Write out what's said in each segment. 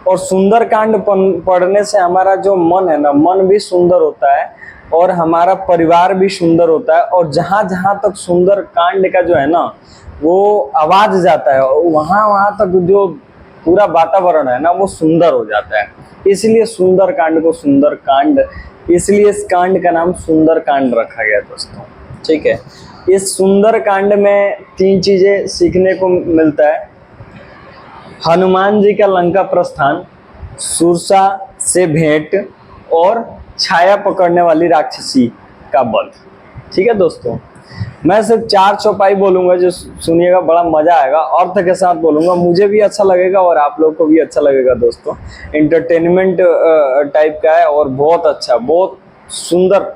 और सुंदर कांड पढ़ने से हमारा जो मन है ना, मन भी सुंदर होता है और हमारा परिवार भी सुंदर होता है। और जहां जहां तक सुंदर कांड का जो है ना वो आवाज जाता है, वहां वहां तक जो पूरा वातावरण है ना वो सुंदर हो जाता है। इसलिए सुंदर कांड को सुंदर कांड, इसलिए इस कांड का नाम सुंदर कांड रखा गया दोस्तों। ठीक है, इस सुंदर कांड में 3 चीजें सीखने को मिलता है। हनुमान जी का लंका प्रस्थान, सुरसा से भेंट और छाया पकड़ने वाली राक्षसी का वध। ठीक है दोस्तों, मैं सिर्फ 4 चौपाई बोलूंगा, जो सुनिएगा बड़ा मजा आएगा, अर्थ के साथ बोलूंगा, मुझे भी अच्छा लगेगा और आप लोग को भी अच्छा लगेगा दोस्तों। एंटरटेनमेंट टाइप का है और बहुत अच्छा, बहुत सुंदर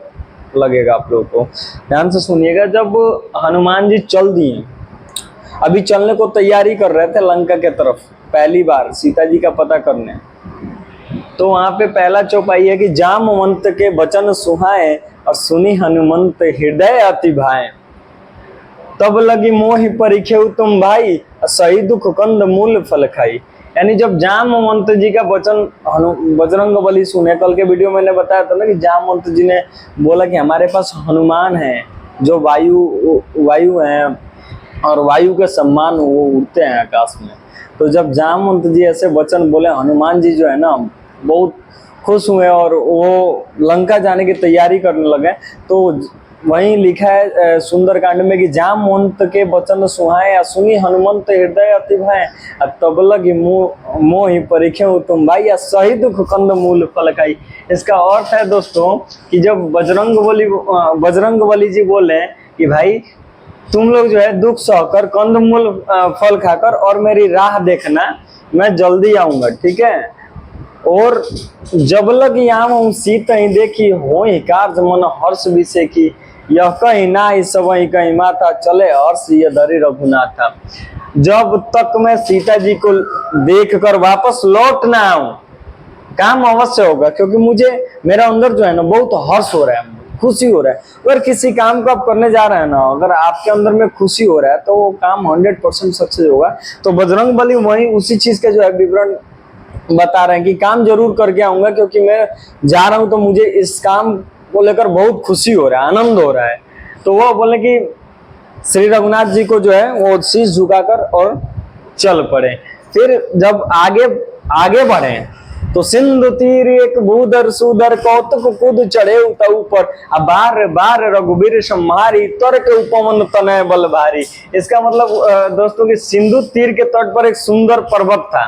लगेगा आप लोग को। ध्यान से सुनिएगा। जब हनुमान जी चल दिए, अभी चलने को तैयारी कर रहे थे लंका के तरफ, पहली बार सीता जी का पता करने, तो वहां पे पहला चौपाई है कि जामवंत के वचन सुहाए और सुनी हनुमंत हृदय अति भाए, तब लगी मोहि परिखेउ तुम भाई, सही दुख कंद मूल फल खाई। यानी जब जामवंत जी का वचन बजरंगबली सुने, कल के वीडियो मैंने बताया था ना कि जामवंत जी ने बोला कि हमारे पास हनुमान है जो वायु है और वायु के सम्मान वो उड़ते हैं आकाश में। तो जब जामवंत जी ऐसे वचन बोले, हनुमान जी जो है ना बहुत खुश हुए और वो लंका जाने की तैयारी करने लगे। तो वहीं लिखा है सुंदरकांड में कि जामवंत के वचन सुहाए सुनी हनुमंत हृदय अति भाए, तब लगी मोहि परिखेउ तुम भाई, या सही दुख कंद मूल फल खाई। इसका अर्थ है दोस्तों कि जब बजरंगबली जी बोले कि भाई तुम लोग जो है दुख सहकर कंदमूल फल खाकर और मेरी राह देखना, मैं जल्दी आऊंगा। ठीक है, और जब लग यहाँ सीत ही देखी हो ही कार्य मन हर्ष विषय की, यह कहीं ना ही सब ही कहीं माथा चले हर्ष ये धरी रघुनाथा। जब तक मैं सीता जी को देख कर वापस लौट ना आऊं, काम अवश्य होगा, क्योंकि मुझे मेरा अंदर जो है ना बहुत हर्ष हो रहा है, खुशी हो रहा है। अगर किसी काम को आप करने जा रहे हैं ना, अगर आपके अंदर में खुशी हो रहा है तो वो काम 100% सक्सेस होगा। तो बजरंगबली वही उसी चीज का जो है विवरण बता रहे हैं कि काम जरूर करके आऊंगा, क्योंकि मैं जा रहा हूं तो मुझे इस काम को लेकर बहुत खुशी हो रहा है, आनंद हो रहा है। तो वो बोले कि श्री रघुनाथ जी को जो है वो शीश झुकाकर और चल पड़े। फिर जब आगे बढ़े तो सिंधु तीर एक भूधर सुधर कौतुक कूद चढ़े ऊपर, अब बार बार रघुबीर सम्हारी तर्क उपवन तनय बल भारी। इसका मतलब दोस्तों कि सिंधु तीर के तट पर एक सुंदर पर्वत था।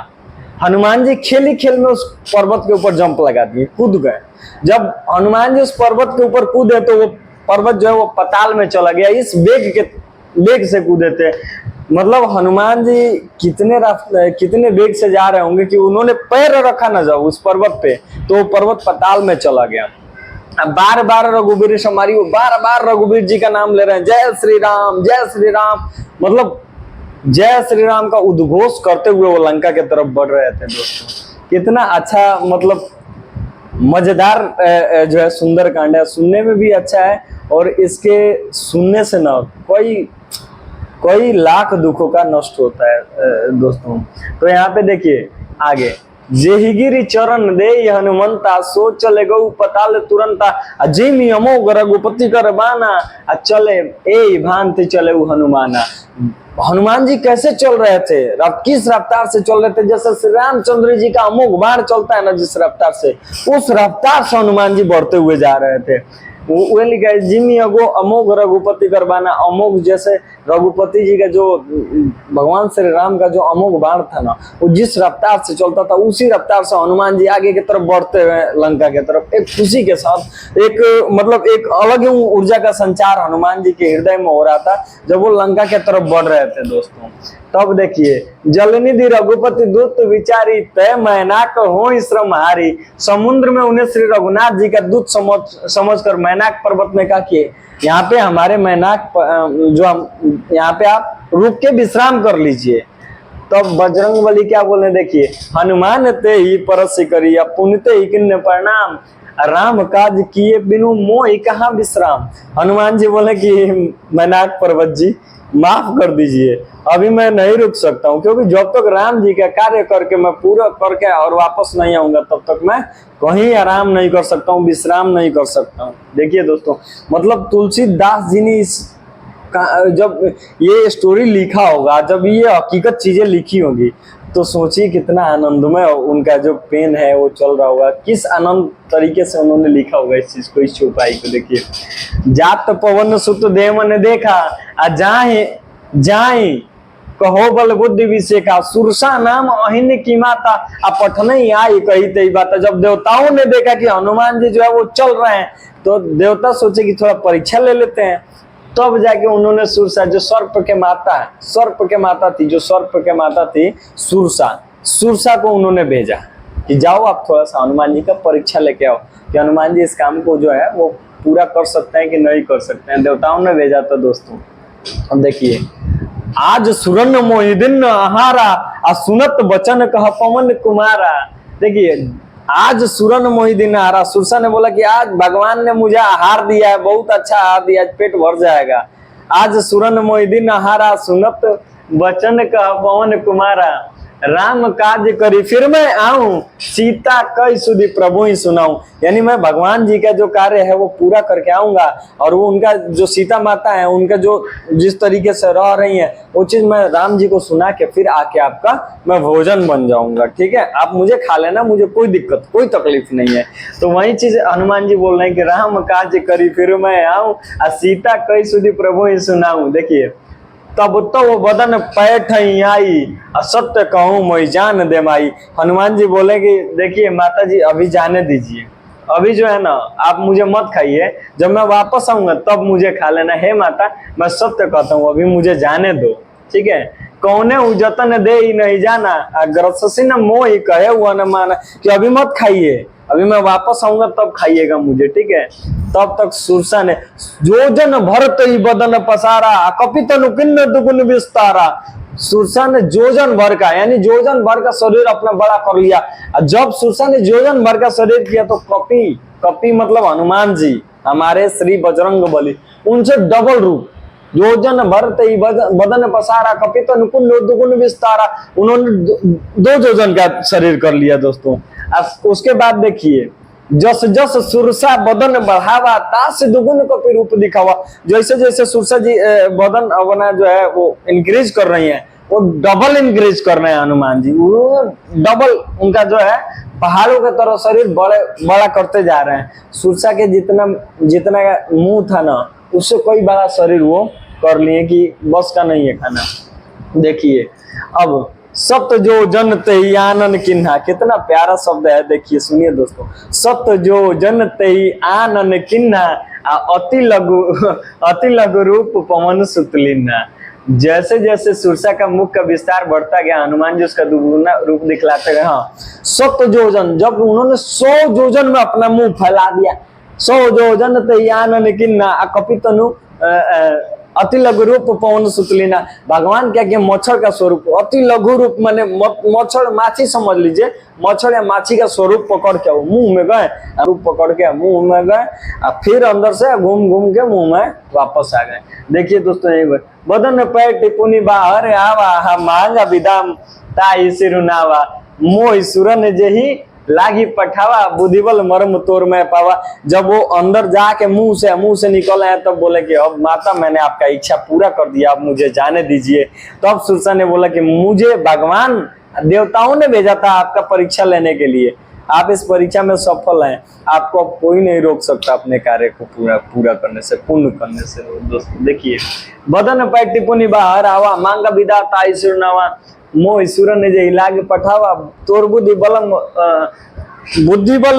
हनुमान जी खेल खेल में उस पर्वत के ऊपर जंप लगा दिए, कूद गए। जब हनुमान जी उस पर्वत के ऊपर कूदे तो वो पर्वत जो है वो पताल में चला गया। इस वेग से कूदे थे। मतलब हनुमान जी कितने वेग से जा रहे होंगे कि उन्होंने पैर रखा ना जाओ उस पर्वत पे, तो वो पर्वत पताल में चला गया। अब बार बार रघुबीर सम्हारी, वो बार बार रघुबीर जी का नाम ले रहे हैं, जय श्री राम जय श्री राम, मतलब जय श्री राम का उद्घोष करते हुए वो लंका के तरफ बढ़ रहे थे। दोस्तों कितना अच्छा, मतलब मजेदार जो है सुंदर कांड है, सुनने में भी अच्छा है और इसके सुनने से ना कोई लाख दुखों का नष्ट होता है दोस्तों। तो यहाँ पे देखिए आगे, जेहिगिरी चरण दे हनुमंता, सो चले गौ पताल तुरंता, जिमि अमोघ रघुपति कर बाना, चले ए भांति चले हनुमाना। हनुमान जी कैसे चल रहे थे, किस रफ्तार से चल रहे थे? जैसे श्री रामचंद्र जी का अमोघ बाण चलता है ना जिस रफ्तार से, उस रफ्तार से हनुमान जी बढ़ते हुए जा रहे थे। वो लिखा है जिमि अगो अमोघ रघुपति करबाना, अमोघ जैसे रघुपति जी का जो भगवान श्री राम का जो अमोघ बाण था ना, वो जिस रफ्तार से चलता था उसी रफ्तार से हनुमान जी आगे की तरफ बढ़ते हुए लंका की तरफ, एक खुशी के साथ, एक मतलब एक अलग ही ऊर्जा का संचार हनुमान जी के हृदय में हो रहा था जब वो लंका की तरफ बढ़ रहे थे दोस्तों। तब देखिए, जलनिधि रघुपति दूत विचारी, तय मैनाक हो श्रम हारी। समुद्र में उन्हें श्री रघुनाथ जी का दूत समझकर मैनाक पर्वत में कहा कि यहाँ पे हमारे मैनाक जो हम यहाँ पे आप रुक के विश्राम कर लीजिए। तब बजरंगबली क्या बोले देखिए, हनुमान ते ही परस करी, पुण्यते ही किन्ने प्रणाम, राम काज किए बिनु मोहि कहाँ विश्राम। हनुमान जी बोले कि मैनाक पर्वत जी, माफ कर दीजिए, अभी मैं नहीं रुक सकता हूँ, क्योंकि जब तक राम जी का कार्य करके मैं पूरा करके और वापस नहीं आऊंगा तब तक मैं कहीं आराम नहीं कर सकता हूँ, विश्राम नहीं कर सकता हूँ। देखिए दोस्तों, मतलब तुलसीदास जी ने जब ये स्टोरी लिखा होगा, जब ये हकीकत चीजें लिखी होंगी, तो सोचिए कितना आनंदमय उनका जो पेन है वो चल रहा होगा, किस आनंद तरीके से उन्होंने लिखा होगा इस चीज को, इस चौपाई को। देखिए, जात पवन सुत देव ने देखा आ जाए जाए कहो बल बुद्धि विषेका, सुरसा नाम अहिन की माता आ पठनई आई कही तई बात। जब देवताओं ने देखा कि हनुमान जी जो है वो चल रहे हैं, तो देवता सोचे कि थोड़ा परीक्षा ले लेते हैं, तब जाके उन्होंने सुरसा, जो सर्प के माता है, सर्प के माता थी, जो सर्प के माता थी सुरसा, सुरसा को उन्होंने भेजा कि जाओ आप थोड़ा सा हनुमान जी का परीक्षा लेके आओ कि हनुमान जी इस काम को जो है वो पूरा कर सकते हैं कि नहीं कर सकते हैं। देवताओं ने भेजा था दोस्तों। अब देखिए, आज सुरन मोहिदिन आहारा आ सुनत बचन कह पवन कुमारा। देखिए, आज सुरन मोहिदीन आहारा, सुरसा ने बोला कि आज भगवान ने मुझे आहार दिया है, बहुत अच्छा आहार दिया, आज पेट भर जाएगा। आज सुरन मोहिदीन आहारा सुनत बचन कह पवन कुमारा, राम काज करी फिर मैं आऊं, सीता कई सुधी प्रभु ही सुनाऊं। यानी मैं भगवान जी का जो कार्य है वो पूरा करके आऊंगा, और वो उनका जो सीता माता है, उनका जो जिस तरीके से रह रही है, वो चीज मैं राम जी को सुना के फिर आके आपका मैं भोजन बन जाऊंगा। ठीक है, आप मुझे खा लेना, मुझे कोई दिक्कत कोई तकलीफ नहीं है। तो वही चीज हनुमान जी बोल रहे हैं कि राम काज करी फिर मैं आऊं, और सीता कई सुधी प्रभु ही सुनाऊं। देखिए, तब तो वो बदन पैठ आई, असत्य कहूं मैं जान दे माई। हनुमान जी बोले कि देखिए माता जी, अभी जाने दीजिए, अभी जो है ना आप मुझे मत खाइए, जब मैं वापस आऊंगा तब मुझे खा लेना। हे माता, मैं सत्य कहता हूँ, अभी मुझे जाने दो। ठीक है, कौने उजतन दे ही नहीं जाना, ग्रससी न मोह ही कहे हुआ न माना, कि अभी मत खाइए, अभी मैं वापस आऊंगा तब खाइएगा मुझे। ठीक है, तब तक सुरसा ने जोजन भरत ही बदन पसारा, कपित किन्न दुगुन विस्तारा। सुरसा ने जोजन भर का, यानी जोजन भर का शरीर अपना बड़ा कर लिया। जब सुरसा ने जोजन भर का शरीर किया, तो कपि, कपि मतलब हनुमान जी, हमारे श्री बजरंग बली, उनसे डबल रूप, योजन भरत ही बदन पसारा, कपित नुकुन दुगुन विस्तारा, उन्होंने 2 योजन का शरीर कर लिया दोस्तों। उसके बाद देखिए, जस जस सुरसा बदन बढ़ावा, तास दुगुन कपि रूप दिखावा। जैसे जैसे सुरसा जी बदन अपना जो है वो इंक्रीज कर रही है, वो डबल इंक्रीज कर रहे हैं हनुमान जी, वो डबल उनका जो है पहाड़ों के तरह शरीर बड़ा करते जा रहे हैं। सुरसा के जितना मुंह था ना, उससे कोई बड़ा शरीर वो कर लिए कि बस का नहीं है खाना। देखिए, अब सत्य जो जन तेई आनन किन्हा, कितना प्यारा शब्द है। देखिए, सुनिए दोस्तों, सत्य जो जन तेई आनन किन्हा, अति लघु रूप पवन सुतलिन्हा। जैसे जैसे सुरसा का मुख का विस्तार बढ़ता गया, हनुमान जी उसका दुगुना रूप दिखलाते गए। हाँ, 100 योजन, जब उन्होंने 100 योजन में अपना मुंह फैला दिया, 100 योजन तेई आनन किन्हा कपितनु अति लघु रूप पवन सुतलिना। भगवान क्या किया, मच्छर का स्वरूप, अति लघु रूप माने मच्छर, माछी समझ लीजिए, मच्छर या माछी का स्वरूप पकड़ के वो मुंह में गए, रूप पकड़ के मुंह में गए, और फिर अंदर से घूम घूम के मुंह में वापस आ गए। देखिए दोस्तों, यही बदन पैर टिपुनी बाहर आवा, मांगा विदाम ताई सिरुनावा, मोह सुरन जेही लागी पठावा, बुद्धिबल मर्म तोर में पावा। जब वो अंदर जाके मुंह से निकल आए, तब बोले कि अब माता, मैंने आपका इच्छा पूरा कर दिया, अब मुझे जाने दीजिए। तब सुरसा ने बोला कि मुझे भगवान देवताओं ने भेजा था आपका परीक्षा लेने के लिए, आप इस परीक्षा में सफल हैं, आपको अब कोई नहीं रोक सकता अपने कार्य को पूरा करने से, पूर्ण करने से। दोस्तों देखिए, बदन पैर टिपुनी बाहर आवा, मांगा विदा ताई सिरनावा, मोह सुरन ने जे लाग पठावा, तोर बुद्धि बल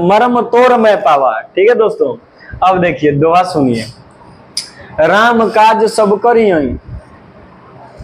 मरम तोर में पावा। ठीक है दोस्तों, अब देखिए दोहा सुनिए, राम काज सब करी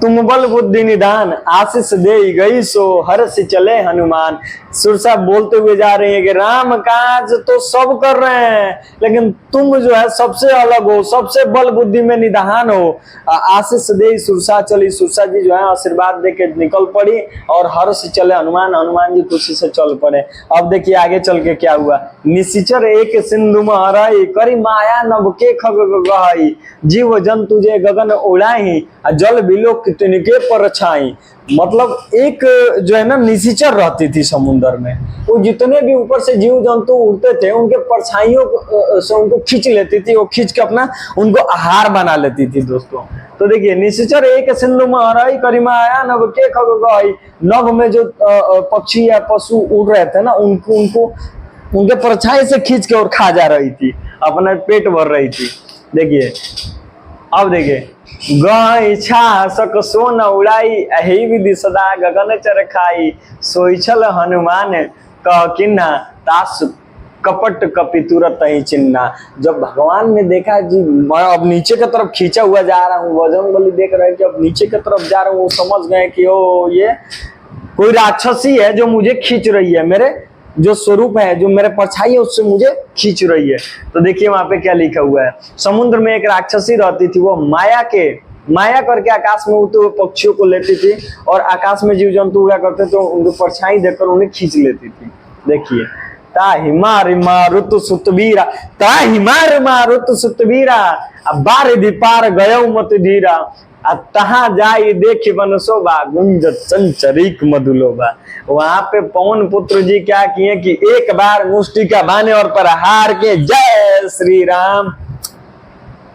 तुम बल बुद्धि निदान, आशीष दे गई सो हर्ष चले हनुमान। सुरसा बोलते हुए जा रही है कि राम काज तो सब कर रहे हैं, लेकिन तुम जो है सबसे अलग हो, सबसे बल बुद्धि में निधान हो। आशीष दे सुरसा चली, सुरसा जी जो है आशीर्वाद दे के निकल पड़ी और हर्ष चले हनुमान, हनुमान जी खुशी से चल पड़े। अब देखिए आगे चल के क्या हुआ। निशिचर एक सिंधु महरई, करी माया नभ के खग गहई, जीव जंतु जे गगन उड़ाई, जल बिलो तिनके पर छाई। मतलब एक जो है ना निशिचर रहती थी समुद्र में, वो जितने भी ऊपर से जीव जंतु उड़ते थे उनके परछाइयों से उनको खींच लेती थी, वो खींच के अपना उनको आहार बना लेती थी दोस्तों। तो देखिए निशिचर एक सिंधु महरई, करिमा आया नभ के खग गहई, नभ में जो पक्षी या पशु उड़ रहे थे ना उनको उनके परछाई से खींच के और खा जा रही थी, अपना पेट भर रही थी। देखिए अब देखिए, गई छा सक सोन उड़ाई, अहि विधि सदा गगन चर खाई, सोईछल हनुमान कह किन्ना, तास कपट कपि तुरत ही चिन्ना। जब भगवान ने देखा जी मैं अब नीचे की तरफ खींचा हुआ जा रहा हूँ, बजरंगबली देख रहे हैं कि अब नीचे की तरफ जा रहा हूँ, समझ गए कि ओ ये कोई राक्षसी है जो मुझे खींच रही है, मेरे जो स्वरूप है, जो मेरे परछाई है उससे मुझे खींच रही है। तो देखिए वहां पे क्या लिखा हुआ है। समुद्र में एक राक्षसी रहती थी, वो माया करके आकाश में उड़ते हुए पक्षियों को लेती थी और आकाश में जीव जंतु उड़ा करते तो उनको परछाई देकर उन्हें खींच लेती थी। देखिए ताहि मार मारुत सुतबीरा, ताहि मार मारुत सुतबीरा, अब बारिधि पार गयो मत धीरा, तहा जाई देखी वन शोभा, गुंजत संचरिक मधुलोभा। वहां पे पवन पुत्र जी क्या किए कि एक बार मुष्टि का बाने और प्रहार के जय श्री राम,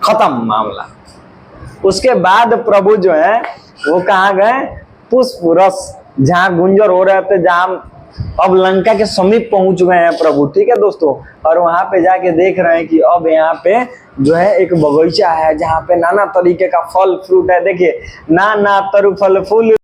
खत्म मामला। उसके बाद प्रभु जो है वो कहाँ गए, पुष्प रस जहां गुंजर हो रहे थे, जहां अब लंका के समीप पहुंच गए हैं प्रभु, ठीक है दोस्तों। और वहां पे जाके देख रहे हैं कि अब यहाँ पे जो है एक बगीचा है जहाँ पे नाना तरीके का फल फ्रूट है। देखिए नाना तरु फल फूल